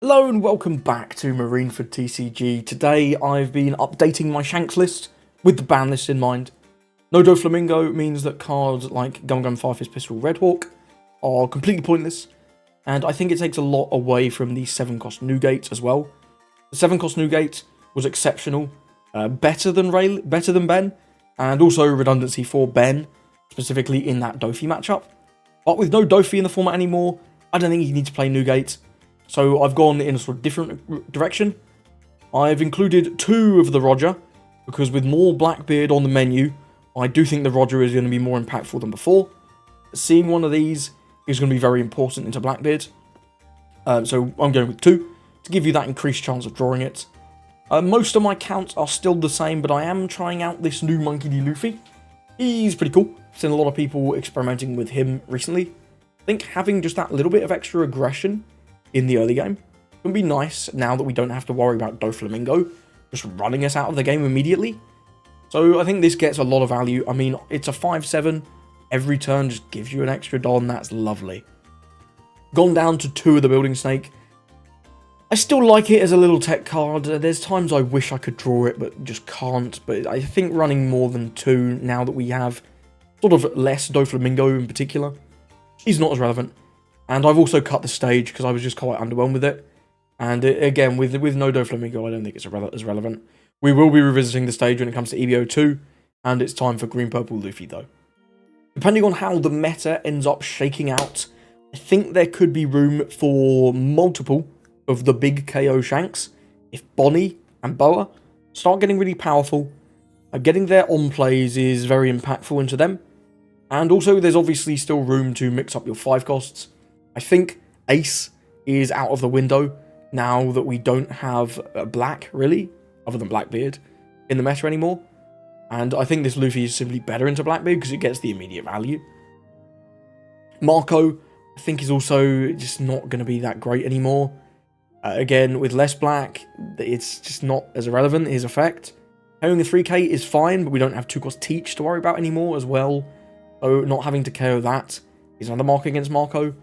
Hello and welcome back to Marineford TCG. Today I've been updating my Shanks list with the ban list in mind. No Flamingo means that cards like Gum Gum Farfist Pistol Redhawk are completely pointless, and I think it takes a lot away from the 7-cost Newgate as well. The 7-cost Newgate was exceptional, better than Ben, and also redundancy for Ben, specifically in that Dofi matchup. But with no Dofi in the format anymore, I don't think you need to play Newgate. So I've gone in a sort of different direction. I've included 2 of the Roger, because with more Blackbeard on the menu, I do think the Roger is going to be more impactful than before. Seeing one of these is going to be very important into Blackbeard. So I'm going with 2, to give you that increased chance of drawing it. Most of my counts are still the same, but I am trying out this new Monkey D. Luffy. He's pretty cool. I've seen a lot of people experimenting with him recently. I think having just that little bit of extra aggression in the early game would be nice now that we don't have to worry about Doflamingo just running us out of the game immediately. So I think this gets a lot of value. I mean, it's a 5/7. Every turn just gives you an extra Don. That's lovely. Gone down to 2 of the Building Snake. I still like it as a little tech card. There's times I wish I could draw it, but just can't. But I think running more than 2 now that we have sort of less Doflamingo in particular is not as relevant. And I've also cut the stage because I was just quite underwhelmed with it. And again, with no Doflamingo, I don't think it's as relevant. We will be revisiting the stage when it comes to EBO2, and it's time for Green-Purple Luffy though. Depending on how the meta ends up shaking out, I think there could be room for multiple of the big KO Shanks if Bonnie and Boa start getting really powerful. Getting their on-plays is very impactful into them. And also there's obviously still room to mix up your 5 costs. I think Ace is out of the window now that we don't have Black, really, other than Blackbeard, in the meta anymore. And I think this Luffy is simply better into Blackbeard because it gets the immediate value. Marco, I think, is also just not going to be that great anymore. Again, with less Black, it's just not as irrelevant, his effect. KOing the 3k is fine, but we don't have 2-cost Teach to worry about anymore as well. So not having to KO that is another mark against Marco.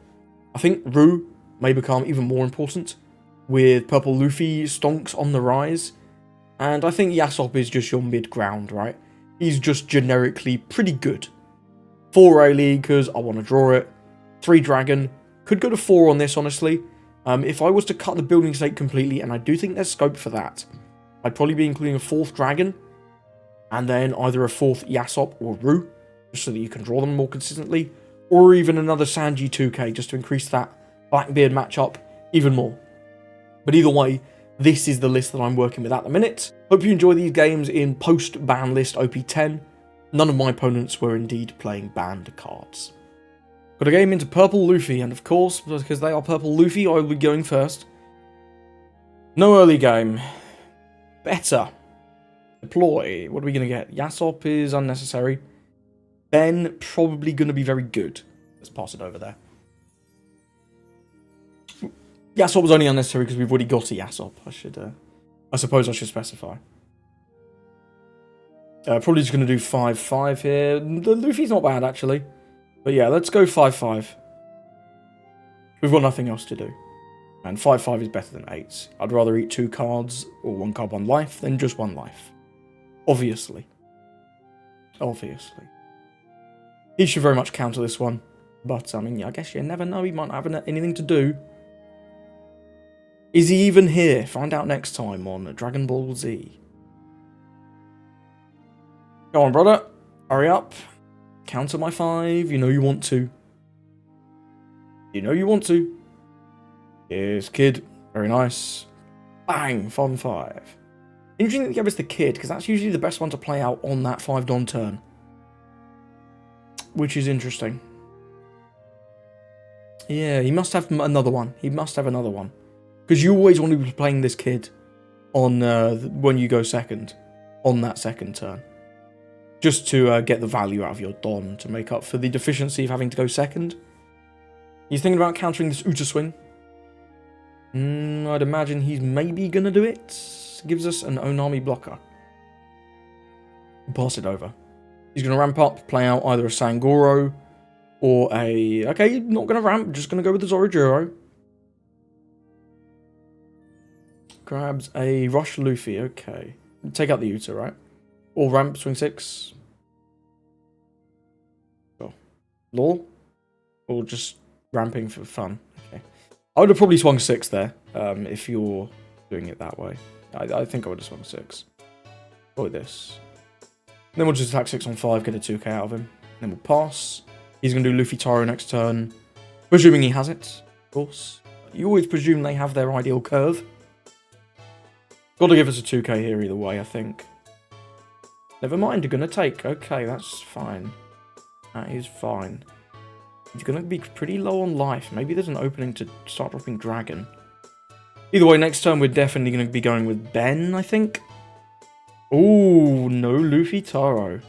I think Rue may become even more important with Purple Luffy stonks on the rise. And I think Usopp is just your mid-ground, right? He's just generically pretty good. 4 A-League because I want to draw it. 3 Dragon. Could go to 4 on this, honestly. If I was to cut the Building Snake completely, and I do think there's scope for that, I'd probably be including a 4th Dragon. And then either a 4th Usopp or Rue, just so that you can draw them more consistently. Or even another Sanji 2k, just to increase that Blackbeard matchup even more. But either way, this is the list that I'm working with at the minute. Hope you enjoy these games in post-ban list OP10. None of my opponents were indeed playing banned cards. Got a game into Purple Luffy, and of course, because they are Purple Luffy, I will be going first. No early game. Better. Deploy. What are we going to get? Usopp is unnecessary. Ben, probably going to be very good. Let's pass it over there. Usopp was only unnecessary because we've already got a Usopp. I suppose I should specify. Probably just going to do 5/5 here. The Luffy's not bad, actually. But yeah, let's go 5/5. We've got nothing else to do. And 5/5 is better than 8. I'd rather eat 2 cards, or 1 card, 1 life, than just 1 life. Obviously. Obviously. He should very much counter this one. But, I mean, I guess you never know. He might not have anything to do. Is he even here? Find out next time on Dragon Ball Z. Go on, brother. Hurry up. Counter my 5. You know you want to. You know you want to. Yes, kid. Very nice. Bang. 5/5. Interesting that he gave us the kid, because that's usually the best one to play out on that 5 Don turn. Which is interesting. Yeah, he must have another one. He must have another one. Because you always want to be playing this kid on when you go second. On that second turn. Just to get the value out of your Don to make up for the deficiency of having to go second. He's thinking about countering this Uta swing. I'd imagine he's maybe going to do it. Gives us an Onami blocker. Pass it over. He's going to ramp up, play out either a Sangoro or a... Okay, not going to ramp, just going to go with the Zoro. Grabs a Rush Luffy, okay. Take out the Uta, right? Or ramp, swing 6. Sure. Law? Or just ramping for fun? Okay. I would have probably swung 6 there, if you're doing it that way. I think I would have swung 6. Avoid this. Then we'll just attack 6 on 5, get a 2k out of him. Then we'll pass. He's going to do Luffy Taro next turn. Presuming he has it, of course. You always presume they have their ideal curve. Got to give us a 2k here either way, I think. Never mind, you're going to take. Okay, that's fine. That is fine. He's going to be pretty low on life. Maybe there's an opening to start dropping Dragon. Either way, next turn we're definitely going to be going with Ben, I think. Ooh, no Luffy Taro.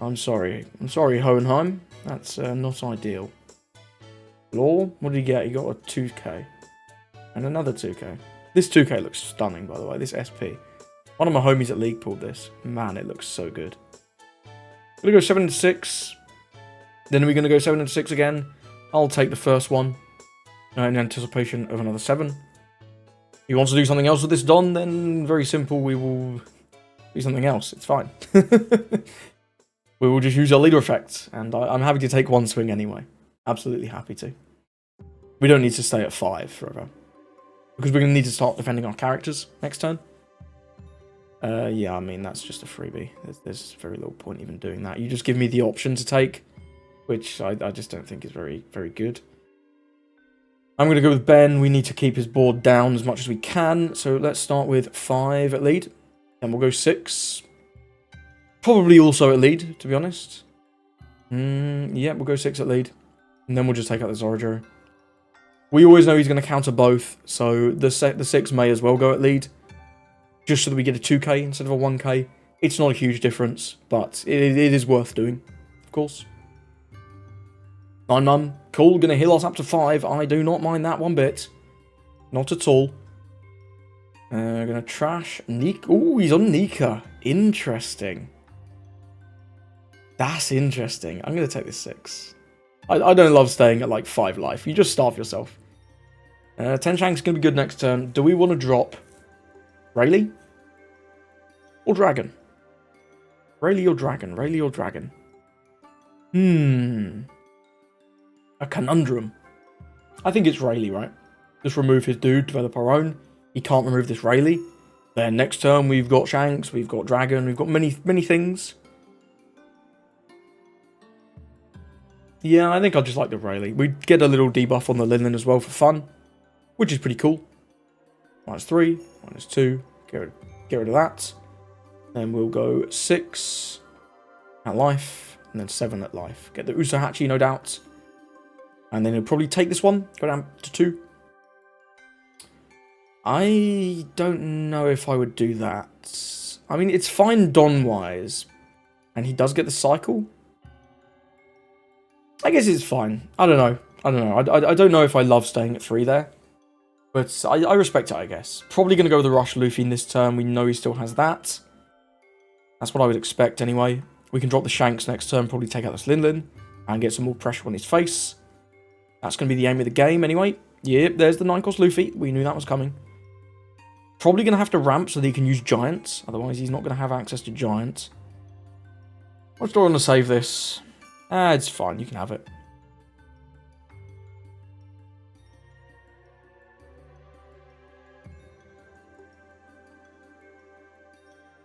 I'm sorry. I'm sorry, Hohenheim. That's not ideal. Law, what did he get? He got a 2k. And another 2k. This 2k looks stunning, by the way. This SP. One of my homies at League pulled this. Man, it looks so good. We're going to go 7 into 6. Then we're going to go 7 into 6 again. I'll take the first one. In anticipation of another 7. If he wants to do something else with this Don, then very simple. We will do something else. It's fine. We will just use our leader effect. And I'm happy to take one swing anyway. Absolutely happy to. We don't need to stay at 5 forever. Because we're going to need to start defending our characters next turn. Yeah, I mean, that's just a freebie. There's very little point even doing that. You just give me the option to take, which I just don't think is very, very good. I'm going to go with Ben. We need to keep his board down as much as we can. So let's start with 5 at lead. Then we'll go 6. Probably also at lead, to be honest. Yeah, we'll go 6 at lead. And then we'll just take out the Zoro. We always know he's going to counter both, so the 6 may as well go at lead. Just so that we get a 2k instead of a 1k. It's not a huge difference, but it is worth doing, of course. 9 mum. Cool, going to heal us up to 5. I do not mind that one bit. Not at all. Going to trash Nika. Ooh, he's on Nika. Interesting. That's interesting. I'm going to take this 6. I don't love staying at like 5 life. You just starve yourself. 10 Shanks is going to be good next turn. Do we want to drop Rayleigh? Or Dragon? Rayleigh or Dragon? Rayleigh or Dragon? A conundrum. I think it's Rayleigh, right? Just remove his dude, develop our own. He can't remove this Rayleigh. Then next turn we've got Shanks, we've got Dragon, we've got many things. Yeah, I think I just like the Rayleigh. We get a little debuff on the Linlin as well for fun, which is pretty cool. -3, -2, get rid of that. Then we'll go 6 at life, and then 7 at life. Get the Usohachi, no doubt. And then he'll probably take this one, go down to 2. I don't know if I would do that. I mean, it's fine Don-wise, and he does get the cycle. I guess it's fine. I don't know. I don't know if I love staying at 3 there. But I respect it, I guess. Probably going to go with the Rush Luffy in this turn. We know he still has that. That's what I would expect anyway. We can drop the Shanks next turn, probably take out this Linlin, and get some more pressure on his face. That's going to be the aim of the game anyway. Yep, there's the 9-cost Luffy. We knew that was coming. Probably going to have to ramp so that he can use Giants. Otherwise, he's not going to have access to Giants. What's do I want to save this? It's fine. You can have it.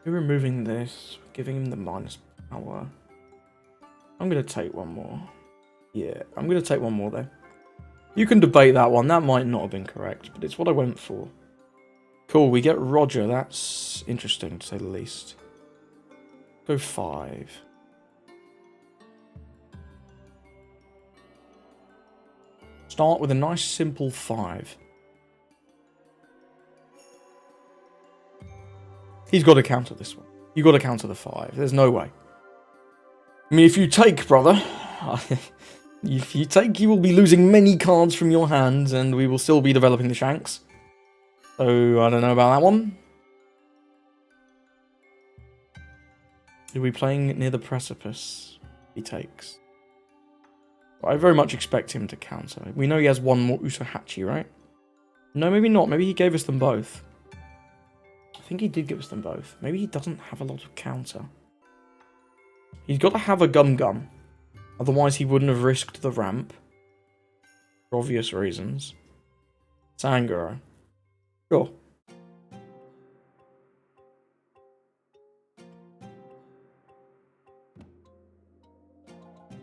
We're removing this, giving him the minus power. I'm going to take one more. Yeah, I'm going to take one more there. You can debate that one. That might not have been correct, but it's what I went for. Cool, we get Roger. That's interesting, to say the least. Go 5. Start with a nice, simple 5. He's got to counter this one. You've got to counter the 5. There's no way. I mean, if you take, brother, if you take, you will be losing many cards from your hands, and we will still be developing the Shanks. So, I don't know about that one. Are we playing near the precipice? He takes. I very much expect him to counter. We know he has one more Usohachi, right? No, maybe not. Maybe he gave us them both. I think he did give us them both. Maybe he doesn't have a lot of counter. He's got to have a Gum Gum. Otherwise, he wouldn't have risked the ramp. For obvious reasons. Sangoro. Sure.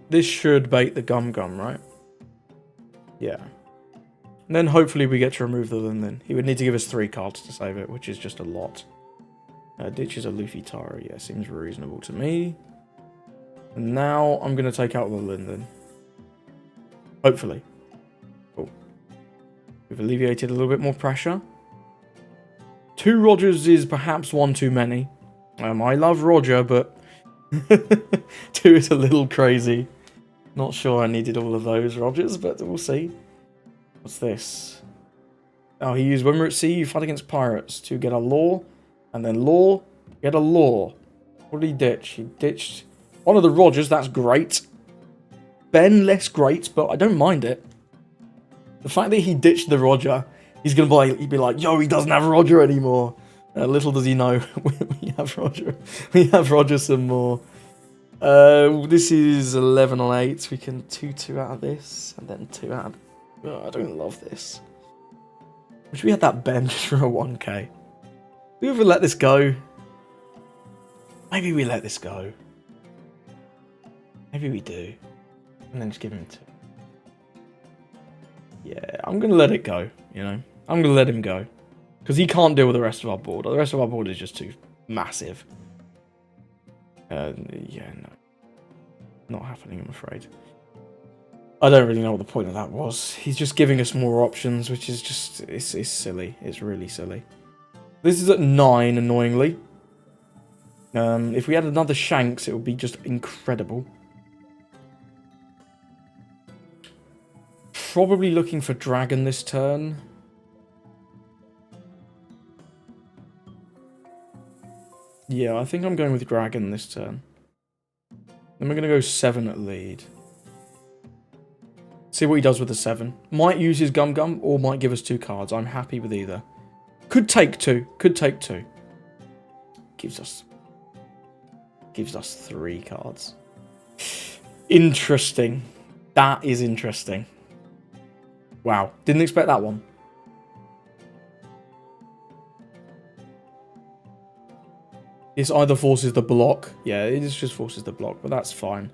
This should bait the Gum Gum, right? Yeah. And then hopefully we get to remove the Lin. He would need to give us 3 cards to save it, which is just a lot. Ditches a Luffy Taro. Yeah, seems reasonable to me. And now I'm going to take out the Lin. Hopefully. Cool. We've alleviated a little bit more pressure. 2 Rogers is perhaps 1 too many. I love Roger, but 2 is a little crazy. Not sure I needed all of those Rogers, but we'll see. What's this? Oh, he used when we're at sea, you fight against pirates to get a law, and then law, get a law. What did he ditch? He ditched one of the Rogers, that's great. Ben, less great, but I don't mind it. The fact that he ditched the Roger, he'd be like, yo, he doesn't have Roger anymore. Little does he know, we have Roger. We have Roger some more. This is 11 on 8. We can 2-2 out of this, and then 2 out of... Oh, I don't love this. Wish we had that Ben just for a 1k. Do we ever let this go? Maybe we let this go. Maybe we do. And then just give him 2. Yeah, I'm going to let it go, you know. I'm going to let him go. Because he can't deal with the rest of our board. The rest of our board is just too massive. Yeah, no. Not happening, I'm afraid. I don't really know what the point of that was. He's just giving us more options, which is just... It's silly. It's really silly. This is at 9, annoyingly. If we had another Shanks, it would be just incredible. Probably looking for Dragon this turn. Yeah, I think I'm going with Dragon this turn. Then we're going to go 7 at lead. See what he does with the 7. Might use his Gum Gum, or might give us 2 cards. I'm happy with either. Could take 2. Could take 2. Gives us 3 cards. Interesting. That is interesting. Wow. Didn't expect that one. This either forces the block. Yeah, it just forces the block, but that's fine.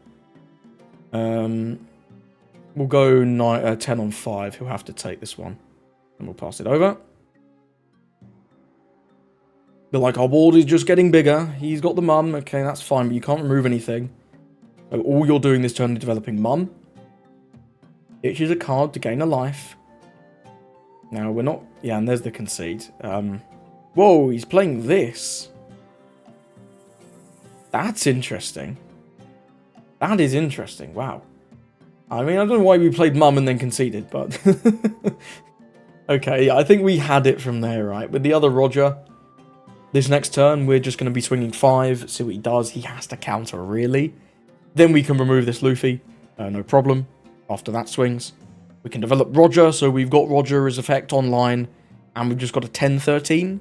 We'll go 10 on 5. He'll have to take this one. And we'll pass it over. But like, our board is just getting bigger. He's got the mum. Okay, that's fine, but you can't remove anything. So all you're doing this turn is developing mum. Itches a card to gain a life. Now, we're not... Yeah, and there's the concede. Whoa, he's playing this. That's interesting. That is interesting. Wow. I mean, I don't know why we played mum and then conceded, but... Okay, I think we had it from there, right? With the other Roger, this next turn, we're just going to be swinging 5, see what he does. He has to counter, really. Then we can remove this Luffy, no problem. After that swings, we can develop Roger, so we've got Roger as effect online, and we've just got a 10-13.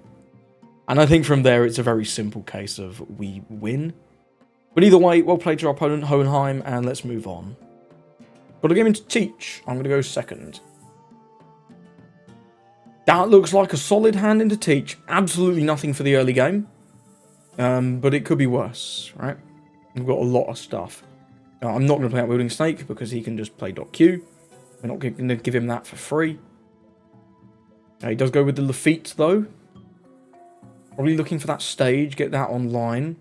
And I think from there, it's a very simple case of we win. But either way, well played to our opponent, Hohenheim, and let's move on. Got a game to teach. I'm going to go second. That looks like a solid hand into teach. Absolutely nothing for the early game. But it could be worse, right? We've got a lot of stuff. I'm not going to play Outwielding Snake because he can just play .Q. We're not going to give him that for free. He does go with the Lafitte, though. Probably looking for that stage, get that online.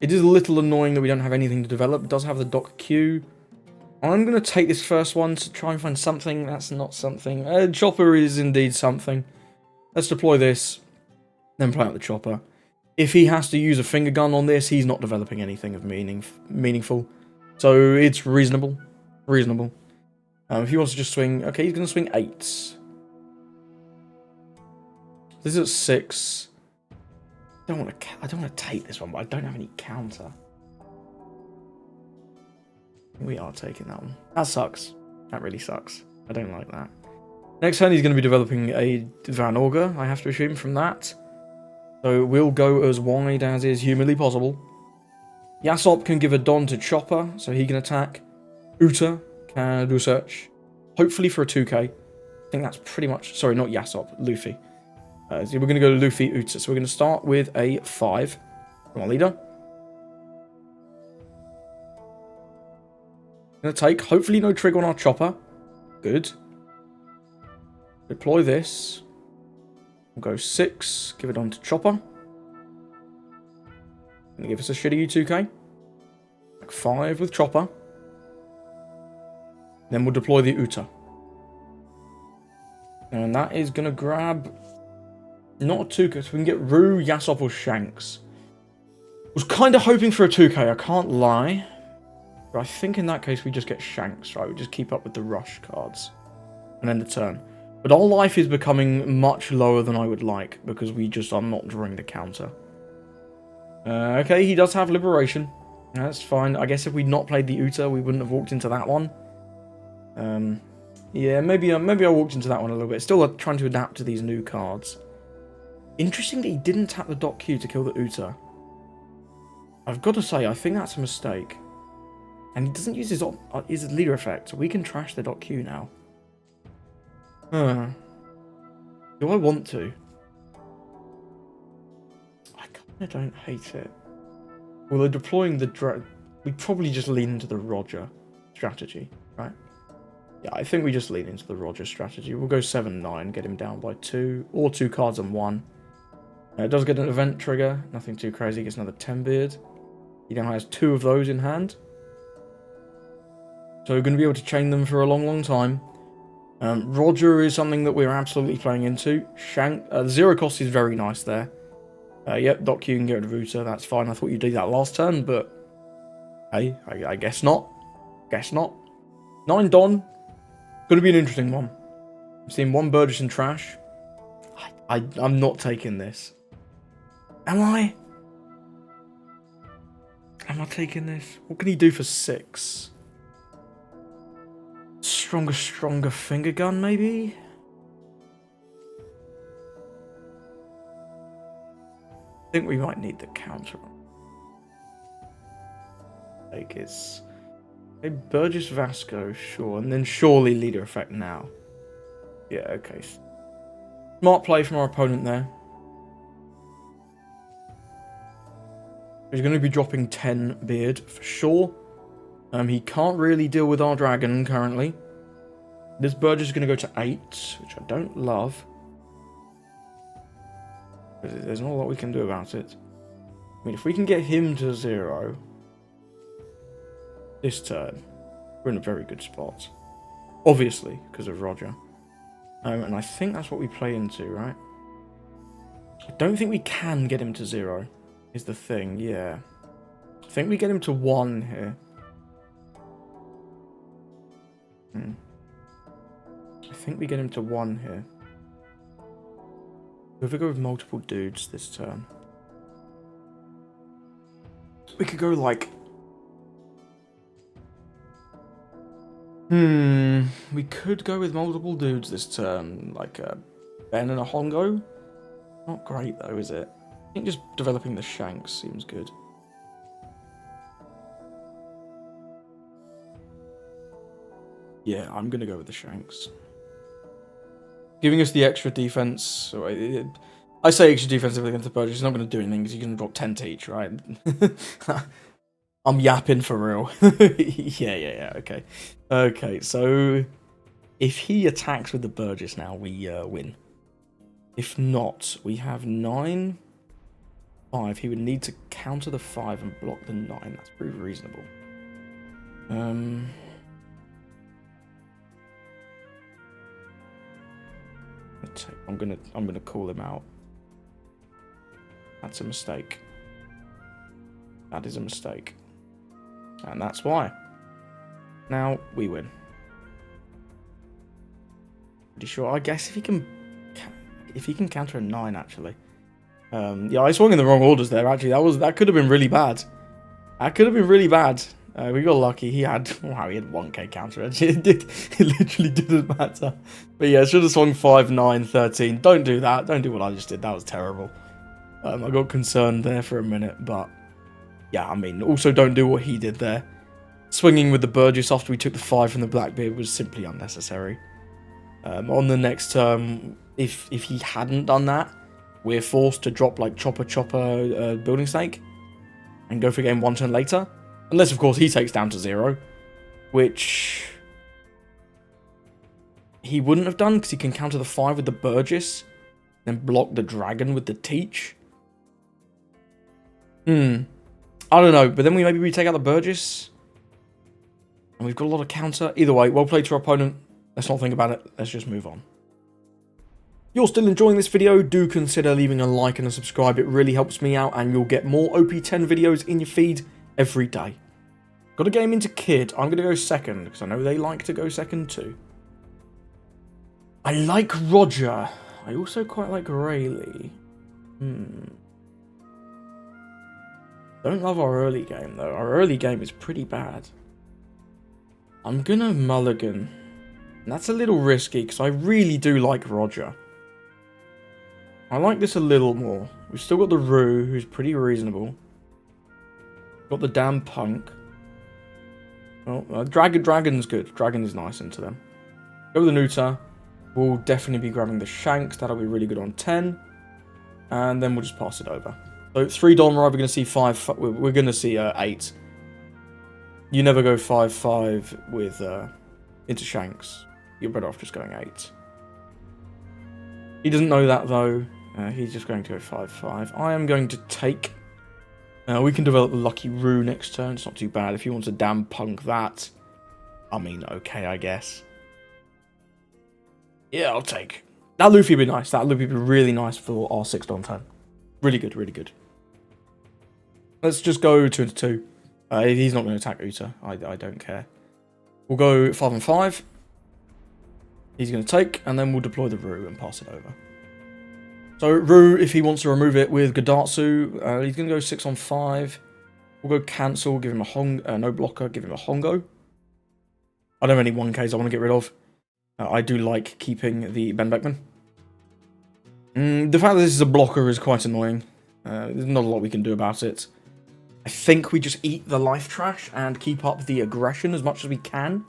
It is a little annoying that we don't have anything to develop. It does have the .Q. I'm going to take this first one to try and find something. That's not something. Chopper is indeed something. Let's deploy this. Then play out the Chopper. If he has to use a finger gun on this, he's not developing anything of meaningful. So it's reasonable. Reasonable. If he wants to just swing... Okay, he's going to swing 8. This is at 6. I don't want to take this one, but I don't have any counter. We are taking that one. That sucks. That really sucks. I don't like that. Next turn, he's going to be developing a Van Augur, I have to assume, from that. So we'll go as wide as is humanly possible. Usopp can give a Don to Chopper, so he can attack. Uta can do a search, hopefully for a 2k. I think that's pretty much... Sorry, not Usopp, Luffy. So we're going to go Luffy, Uta. So we're going to start with a 5 from our leader. Going to take, hopefully no trigger on our Chopper. Good. Deploy this. We'll go 6, give it on to Chopper. Gonna give us a shitty U2K. Like 5 with Chopper. Then we'll deploy the Uta. And that is gonna grab not a 2K, so we can get Rue, Usopp, or Shanks. Was kind of hoping for a 2K, I can't lie. But I think in that case we just get Shanks, right? We just keep up with the rush cards. And end the turn. But our life is becoming much lower than I would like, because we just are not drawing the counter. Okay, he does have Liberation. That's fine. I guess if we'd not played the Uta, we wouldn't have walked into that one. Yeah, maybe I walked into that one a little bit. Still trying to adapt to these new cards. Interesting that he didn't tap the Dot Q to kill the Uta. I've got to say, I think that's a mistake. And he doesn't use his leader effect, so we can trash the Dot Q now. Do I want to? I kind of don't hate it. Well, they're deploying the we probably just lean into the Roger strategy, right? Yeah, I think we just lean into the Roger strategy. We'll go 7-9, get him down by 2, or 2 cards and 1. It does get an event trigger, nothing too crazy. Gets another 10 beard. He now has 2 of those in hand. So we're going to be able to chain them for a long, long time. Roger is something that we're absolutely playing into. Zero cost is very nice there. Yep, Doc Q can get rid of Uta, that's fine. I thought you'd do that last turn, but hey, I guess not. Guess not. 9 Don. Going to be an interesting one. I'm seeing 1 Burgess and trash. I'm not taking this. Am I? Am I taking this? What can he do for 6? Stronger finger gun, maybe? I think we might need the counter. Like it's a Burgess Vasco, sure, and then surely leader effect now. Yeah, okay. Smart play from our opponent there. He's going to be dropping 10 beard for sure. He can't really deal with our dragon currently. This Burgess is going to go to 8, which I don't love. There's not a lot we can do about it. I mean, if we can get him to 0 this turn, we're in a very good spot. Obviously, because of Roger. And I think that's what we play into, right? I don't think we can get him to 0, is the thing, yeah. I think we get him to 1 here. I think we get him to 1 here. If we go with multiple dudes this turn, we could go like... We could go with multiple dudes this turn, like a Ben and a Hongo. Not great though, is it? I think just developing the Shanks seems good. Yeah, I'm going to go with the Shanks. Giving us the extra defense. So I say extra defense against the Burgess. It's not going to do anything because you can drop 10 to each, right? I'm yapping for real. Yeah, okay. Okay, so if he attacks with the Burgess now, we win. If not, we have 9, 5. He would need to counter the 5 and block the 9. That's pretty reasonable. I'm gonna call him out. That's a mistake. That is a mistake. And that's why. Now we win. Pretty sure. I guess if he can counter a 9 actually. Yeah, I swung in the wrong orders there actually. That could have been really bad. That could have been really bad. We got lucky. He had, wow, he had 1k counter edge. It literally didn't matter. But yeah, should have swung 5, 9, 13. Don't do that. Don't do what I just did. That was terrible. I got concerned there for a minute, but yeah, I mean, also don't do what he did there. Swinging with the Burgess after we took the 5 from the Blackbeard was simply unnecessary. On the next turn, if he hadn't done that, we're forced to drop like Chopper Building Snake and go for game 1 turn later. Unless, of course, he takes down to 0, which he wouldn't have done because he can counter the 5 with the Burgess, then block the Dragon with the Teach. I don't know, but then maybe we take out the Burgess. And we've got a lot of counter. Either way, well played to our opponent. Let's not think about it. Let's just move on. If you're still enjoying this video, do consider leaving a like and a subscribe. It really helps me out, and you'll get more OP10 videos in your feed every day. Got a game into Kid. I'm going to go second, because I know they like to go second too. I like Roger. I also quite like Rayleigh. Don't love our early game, though. Our early game is pretty bad. I'm going to mulligan. And that's a little risky, because I really do like Roger. I like this a little more. We've still got the Roo, who's pretty reasonable. Got the damn Punk. Oh, Dragon's good. Dragon is nice into them. Go with the Nuta. We'll definitely be grabbing the Shanks. That'll be really good on 10. And then we'll just pass it over. So 3 Don, we're either going to see 5... We're going to see 8. You never go 5-5 with into Shanks. You're better off just going 8. He doesn't know that, though. He's just going to go 5-5. I am going to take... we can develop the Lucky Roo next turn. It's not too bad. If he wants to damn Punk that, I mean, okay, I guess. Yeah, I'll take. That Luffy would be nice. That Luffy would be really nice for our 6 Don turn. Really good, really good. Let's just go 2 into 2. He's not going to attack Uta. I don't care. We'll go 5 and 5. He's going to take, and then we'll deploy the Roo and pass it over. So Roo, if he wants to remove it with Gadatsu, he's going to go 6 on 5. We'll go cancel, give him a no blocker, give him a Hongo. I don't have any 1Ks I want to get rid of. I do like keeping the Ben Beckman. The fact that this is a blocker is quite annoying. There's not a lot we can do about it. I think we just eat the life trash and keep up the aggression as much as we can.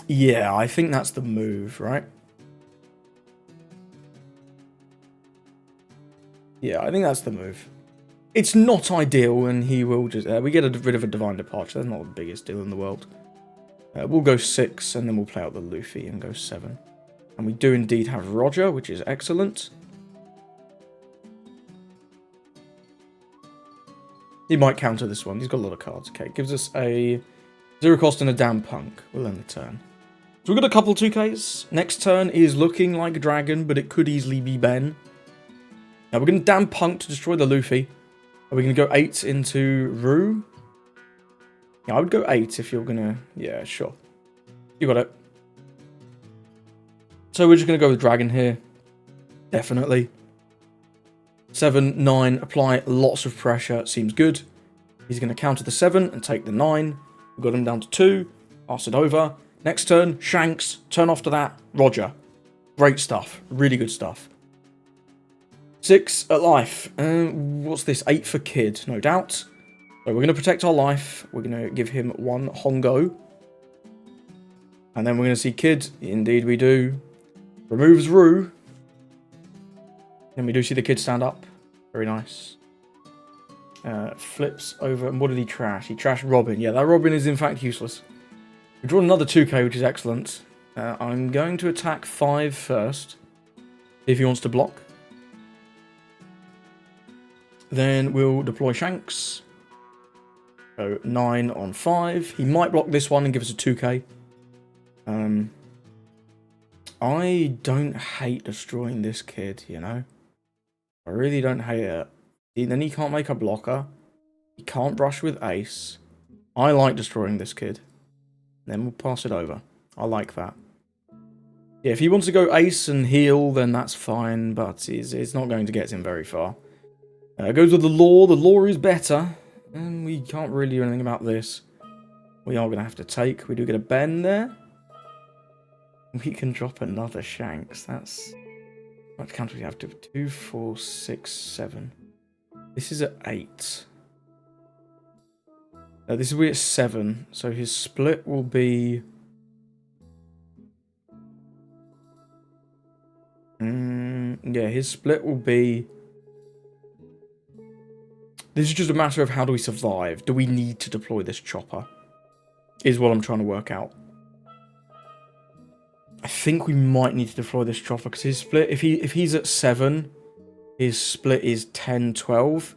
Yeah, I think that's the move, right? Yeah, I think that's the move. It's not ideal, and he will just... we get rid of a Divine Departure. That's not the biggest deal in the world. We'll go 6, and then we'll play out the Luffy and go 7. And we do indeed have Roger, which is excellent. He might counter this one. He's got a lot of cards. Okay, gives us a 0 cost and a damn Punk. We'll end the turn. So we've got a couple 2Ks. Next turn is looking like Dragon, but it could easily be Ben. Now we're going to damn Punk to destroy the Luffy. Are we going to go 8 into Roo? Yeah, I would go 8 if you're going to... Yeah, sure. You got it. So we're just going to go with Dragon here. Definitely. 7, 9, apply lots of pressure. Seems good. He's going to counter the 7 and take the 9. We've got him down to 2. Pass it over. Next turn, Shanks. Turn after that, Roger. Great stuff. Really good stuff. 6 at life. What's this? 8 for Kid, no doubt. So we're going to protect our life. We're going to give him 1 Hongo. And then we're going to see Kid. Indeed we do. Removes Roo. And we do see the Kid stand up. Very nice. Flips over. And what did he trash? He trashed Robin. Yeah, that Robin is in fact useless. We draw another 2K, which is excellent. I'm going to attack 5 first. If he wants to block. Then we'll deploy Shanks. So 9 on 5. He might block this one and give us a 2K. I don't hate destroying this Kid, you know. I really don't hate it. Then he can't make a blocker. He can't brush with Ace. I like destroying this Kid. Then we'll pass it over. I like that. Yeah, if he wants to go Ace and heal, then that's fine, but it's not going to get him very far. Goes with the Law. The Law is better. And we can't really do anything about this. We are going to have to take. We do get a bend there. We can drop another Shanks. That's... What count we have to? 2, 4, 6, 7. This is at 8. This will be at 7. So his split will be... yeah, his split will be... This is just a matter of how do we survive. Do we need to deploy this chopper? Is what I'm trying to work out. I think we might need to deploy this chopper because his split, if he's at 7, his split is 10, 12.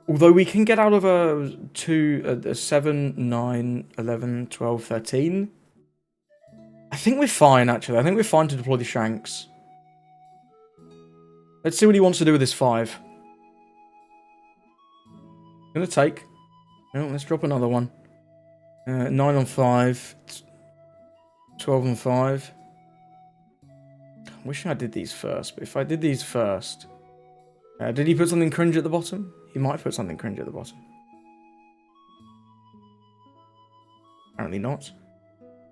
Although we can get out of a 7, 9, 11, 12, 13. I think we're fine, actually. I think we're fine to deploy the Shanks. Let's see what he wants to do with this 5. Gonna take. Oh, let's drop another one. 9 on 5. 12 on 5. I wish I did these first, but if I did these first... did he put something cringe at the bottom? He might put something cringe at the bottom. Apparently not.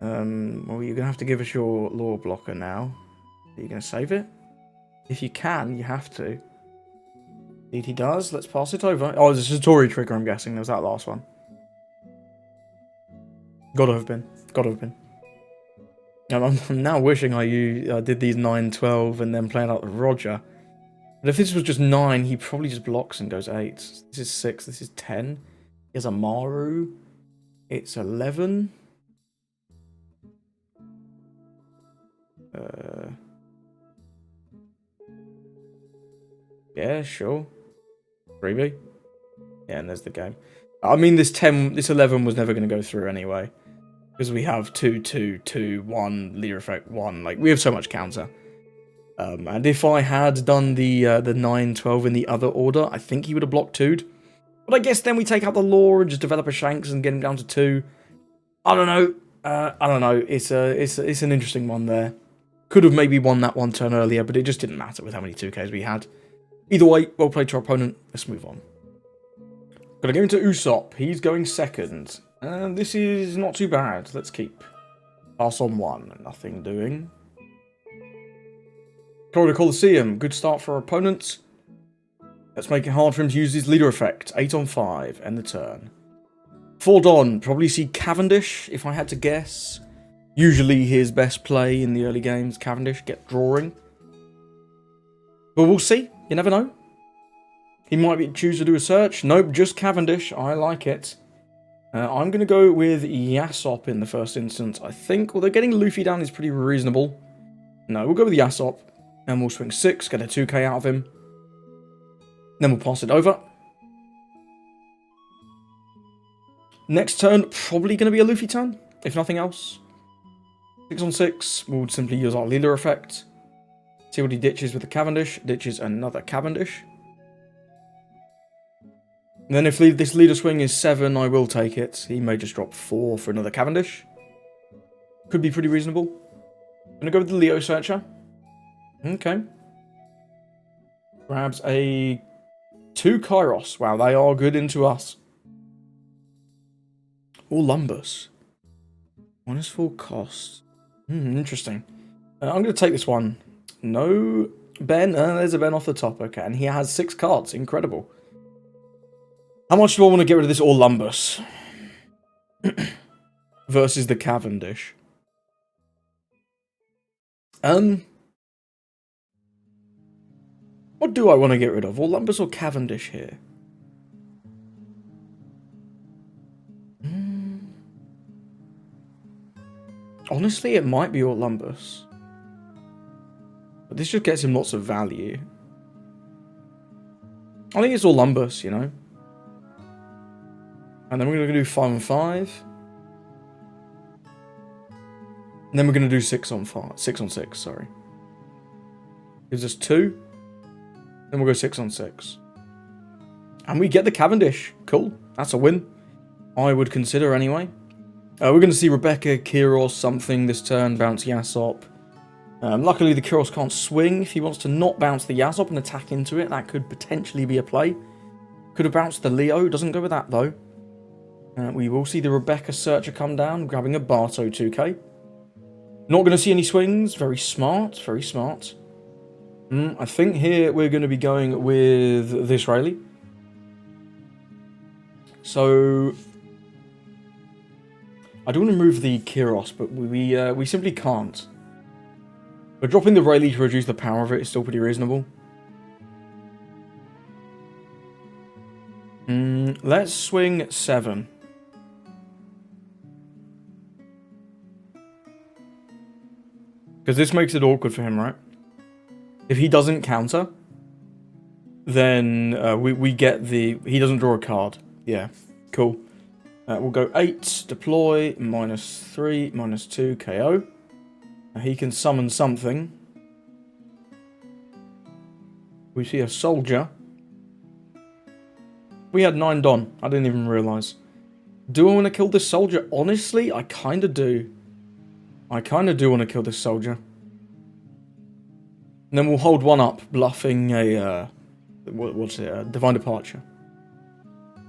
Well, you're going to have to give us your law blocker now. Are you going to save it? If you can, you have to. Indeed he does. Let's pass it over. Oh, it's a Satori trigger, I'm guessing. There was that last one. Gotta have been. Gotta have been. I'm now wishing I did these 9, 12 and then playing out with Roger. But if this was just 9, he probably just blocks and goes 8. This is 6, this is 10. Here's a Maru. It's 11. Yeah, sure. 3B. Yeah, and there's the game. I mean, this 11 was never going to go through anyway. Because we have 2, 2, 2, 1, leader effect, 1. Like, we have so much counter. And if I had done the 9, 12 in the other order, I think he would have blocked 2'd. But I guess then we take out the law and just develop a Shanks and get him down to 2. I don't know. I don't know. It's an interesting one there. Could have maybe won that one turn earlier, but it just didn't matter with how many 2Ks we had. Either way, well played to our opponent. Let's move on. Gonna go into Usopp. He's going second. And this is not too bad. Let's keep. Pass on 1. Nothing doing. Florida Coliseum. Good start for our opponent. Let's make it hard for him to use his leader effect. 8 on 5. End the turn. Fordon. Probably see Cavendish, if I had to guess. Usually his best play in the early games. Cavendish. Get drawing. But we'll see. You never know. He might choose to do a search. Nope, just Cavendish. I like it. I'm going to go with Usopp in the first instance, I think. Although getting Luffy down is pretty reasonable. No, we'll go with Usopp. And we'll swing 6, get a 2k out of him. Then we'll pass it over. Next turn, probably going to be a Luffy turn, if nothing else. 6 on 6, we'll simply use our leader effect. See what he ditches with the Cavendish. Ditches another Cavendish. And then if this leader swing is 7, I will take it. He may just drop 4 for another Cavendish. Could be pretty reasonable. I'm going to go with the Leo Searcher. Okay. Grabs a 2 Kairos. Wow, they are good into us. Or Lumbus. 1 is full cost. Interesting. I'm going to take this one. No Ben. There's a Ben off the top. Okay, and he has 6 cards. Incredible. How much do I want to get rid of this Orlumbus? Versus the Cavendish. What do I want to get rid of? Orlumbus or Cavendish here? Honestly, it might be Orlumbus. But this just gets him lots of value. I think it's Orlumbus, you know. And then we're going to do 5 on 5. And then we're going to do 6 on 5. 6 on 6, sorry. Gives us 2. Then we'll go 6 on 6. And we get the Cavendish. Cool. That's a win. I would consider anyway. We're going to see Rebecca, Kyros, something this turn. Bounce Usopp. Luckily, the Kyros can't swing. If he wants to not bounce the Usopp and attack into it, that could potentially be a play. Could have bounced the Leo. Doesn't go with that, though. We will see the Rebecca Searcher come down, grabbing a Barto 2k. Not going to see any swings. Very smart. Very smart. I think here we're going to be going with this Rayleigh. So I do want to move the Kyros, but we simply can't. But dropping the Rayleigh to reduce the power of it is still pretty reasonable. Let's swing 7. Because this makes it awkward for him, right? If he doesn't counter, then we get the... He doesn't draw a card. Yeah, cool. We'll go 8, deploy, -3, -2, KO. He can summon something. We see a soldier. We had 9 Don. I didn't even realise. Do I want to kill this soldier? Honestly, I kind of do. I kind of do want to kill this soldier. And then we'll hold 1 up, bluffing a... what's it? A Divine Departure.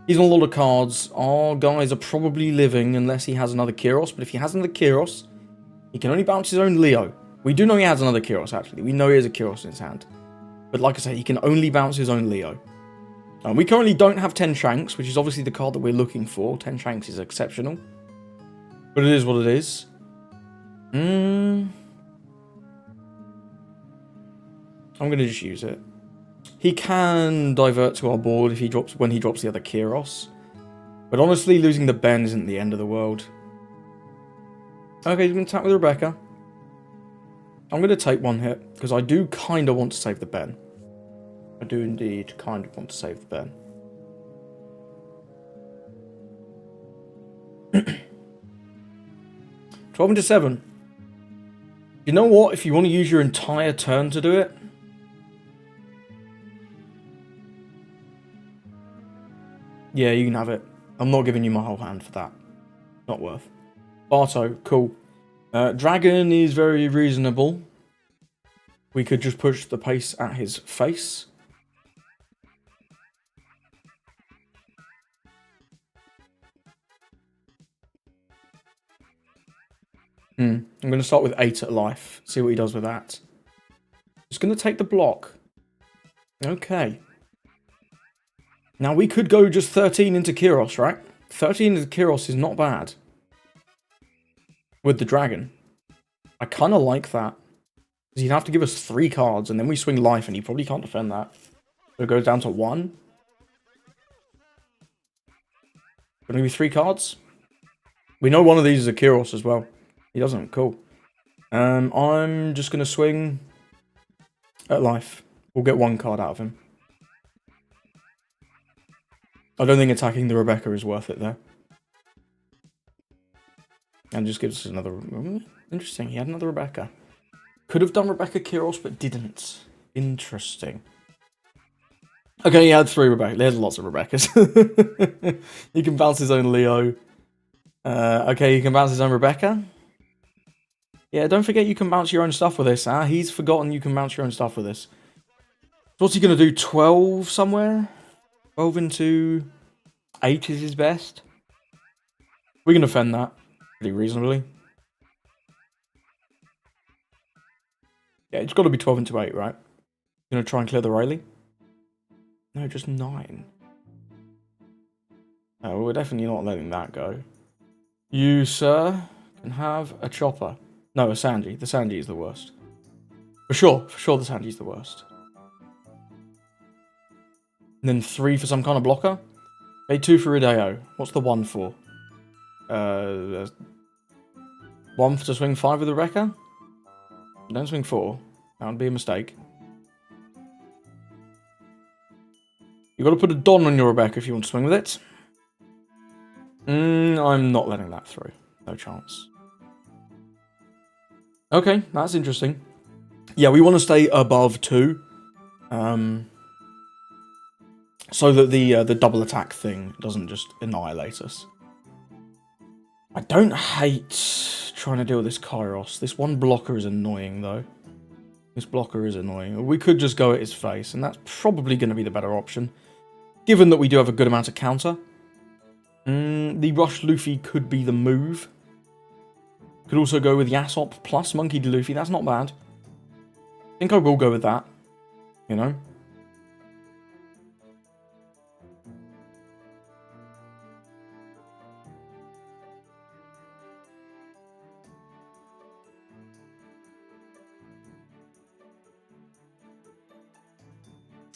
He's on a lot of cards. Our guys are probably living unless he has another Kyros. But if he has another Kyros, he can only bounce his own Leo. We do know he has another Kyros, actually. We know he has a Kyros in his hand. But like I said, he can only bounce his own Leo. We currently don't have 10 Shanks, which is obviously the card that we're looking for. 10 Shanks is exceptional. But it is what it is. I'm going to just use it. He can divert to our board if when he drops the other Kyros. But honestly, losing the Ben isn't the end of the world. Okay, he's going to attack with Rebecca. I'm going to take 1 hit, because I do kind of want to save the Ben. I do indeed kind of want to save the Ben. $12-7. You know what? If you want to use your entire turn to do it... Yeah, you can have it. I'm not giving you my whole hand for that. Not worth. Barto, cool. Dragon is very reasonable. We could just push the pace at his face. I'm going to start with 8 at life. See what he does with that. Just going to take the block. Okay. Now we could go just 13 into Kyros, right? 13 into Kyros is not bad. With the dragon. I kind of like that. Because he'd have to give us 3 cards, and then we swing life, and he probably can't defend that. So it goes down to 1. But maybe 3 cards? We know one of these is a Kyros as well. He doesn't. Cool. I'm just going to swing at life. We'll get 1 card out of him. I don't think attacking the Rebecca is worth it there. And just gives us another... Interesting, he had another Rebecca. Could have done Rebecca Kyros, but didn't. Interesting. Okay, he had 3 Rebecca. There's lots of Rebeccas. He can bounce his own Leo. Okay, he can bounce his own Rebecca. Yeah, don't forget you can bounce your own stuff with this. He's forgotten you can bounce your own stuff with this. So what's he going to do? 12 somewhere? 12 into 8 is his best. We can defend that pretty reasonably. Yeah, it's got to be 12 into 8, right? Going to try and clear the Rayleigh? No, just 9. No, we're definitely not letting that go. You, sir, can have a chopper. No, a Sanji. The Sanji is the worst. For sure the Sanji is the worst. And then 3 for some kind of blocker. Pay 2 for Rideo. What's the 1 for? 1 to swing 5 with Rebecca? Don't swing 4. That would be a mistake. You've got to put a Don on your Rebecca if you want to swing with it. I'm not letting that through. No chance. Okay, that's interesting. Yeah, we want to stay above 2. So that the double attack thing doesn't just annihilate us. I don't hate trying to deal with this Kairos. This one blocker is annoying, though. This blocker is annoying. We could just go at his face, and that's probably going to be the better option. given that we do have a good amount of counter. The Rush Luffy could be the move. Could also go with Usopp plus Monkey D. Luffy. That's not bad. I think I will go with that. You know?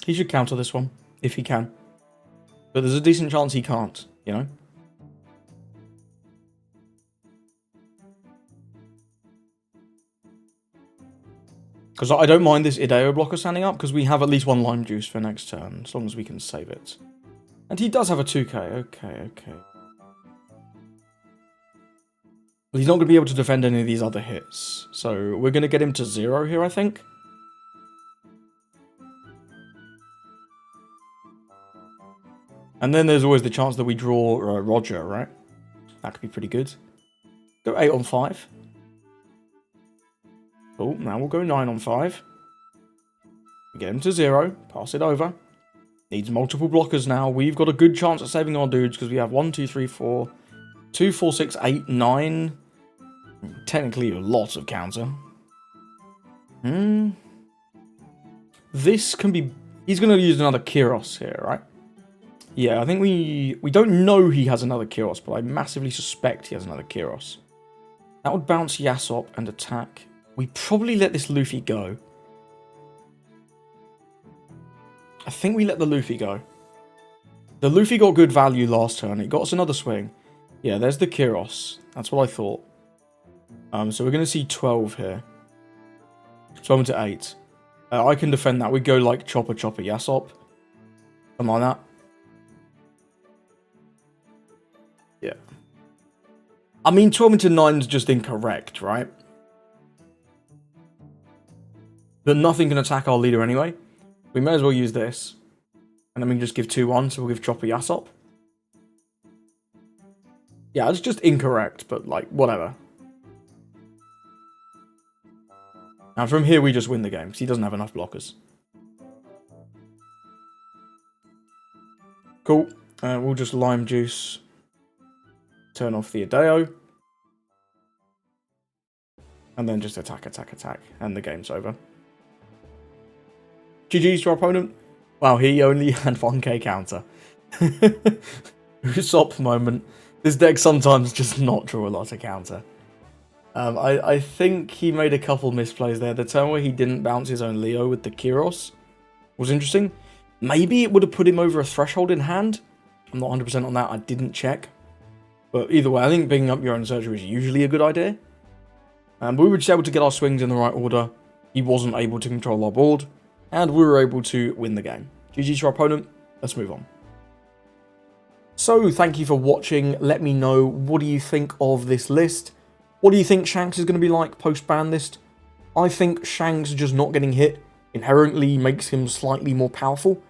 He should counter this one, if he can. But there's a decent chance he can't, you know? Because I don't mind this Ideo blocker standing up, because we have at least one lime juice for next turn, as long as we can save it. And he does have a 2k, okay. Well, he's not going to be able to defend any of these other hits, so we're going to get him to 0 here, I think. And then there's always the chance that we draw Roger, right? That could be pretty good. Go 8 on 5. Cool, now we'll go 9 on 5. Get him to 0, pass it over. Needs multiple blockers now. We've got a good chance at saving our dudes because we have 1, 2, 3, 4, 2, 4, 6, 8, 9. Technically a lot of counter. This can be... He's going to use another Kyros here, right? Yeah, I think we don't know he has another Kyros, but I massively suspect he has another Kyros. That would bounce Usopp and attack. We probably let this Luffy go. I think we let the Luffy go. The Luffy got good value last turn. It got us another swing. Yeah, there's the Kyros. That's what I thought. So we're going to see 12 here. 12 into 8. I can defend that. We go like Chopper Usopp. Something like that. Yeah. I mean, 12 into 9 is just incorrect, right? But nothing can attack our leader anyway. We may as well use this. And then we can just give 2-1, so we'll give Chopper Usopp. Yeah, it's just incorrect, but like, whatever. And from here, we just win the game, because he doesn't have enough blockers. Cool. We'll just lime juice. Turn off the Ideo. And then just attack. And the game's over. GG's to our opponent. Wow, he only had 1k counter. Usopp moment. This deck sometimes just not draw a lot of counter. I think he made a couple misplays there. The turn where he didn't bounce his own Leo with the Kyros was interesting. Maybe it would have put him over a threshold in hand. I'm not 100% on that. I didn't check. But either way, I think picking up your own surgery is usually a good idea. But we were just able to get our swings in the right order. He wasn't able to control our board. And we were able to win the game. GG to our opponent. Let's move on. So, thank you for watching. Let me know, what do you think of this list? What do you think Shanks is going to be like post-ban list? I think Shanks just not getting hit inherently makes him slightly more powerful.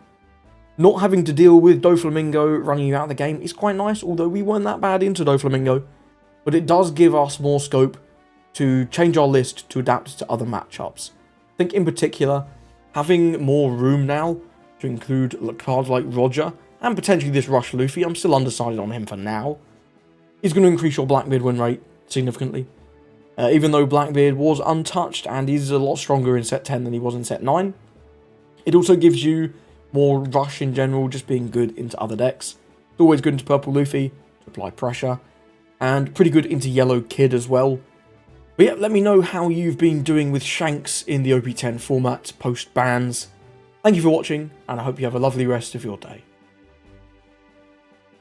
Not having to deal with Doflamingo running you out of the game is quite nice, although we weren't that bad into Doflamingo. But it does give us more scope to change our list to adapt to other matchups. I think in particular, having more room now to include cards like Roger and potentially this Rush Luffy, I'm still undecided on him for now, is going to increase your Blackbeard win rate significantly. Even though Blackbeard was untouched and is a lot stronger in set 10 than he was in set 9, it also gives you more rush in general, just being good into other decks. It's always good into Purple Luffy to apply pressure, and pretty good into Yellow Kid as well. But yeah, let me know how you've been doing with Shanks in the OP10 format post-bans. Thank you for watching, and I hope you have a lovely rest of your day.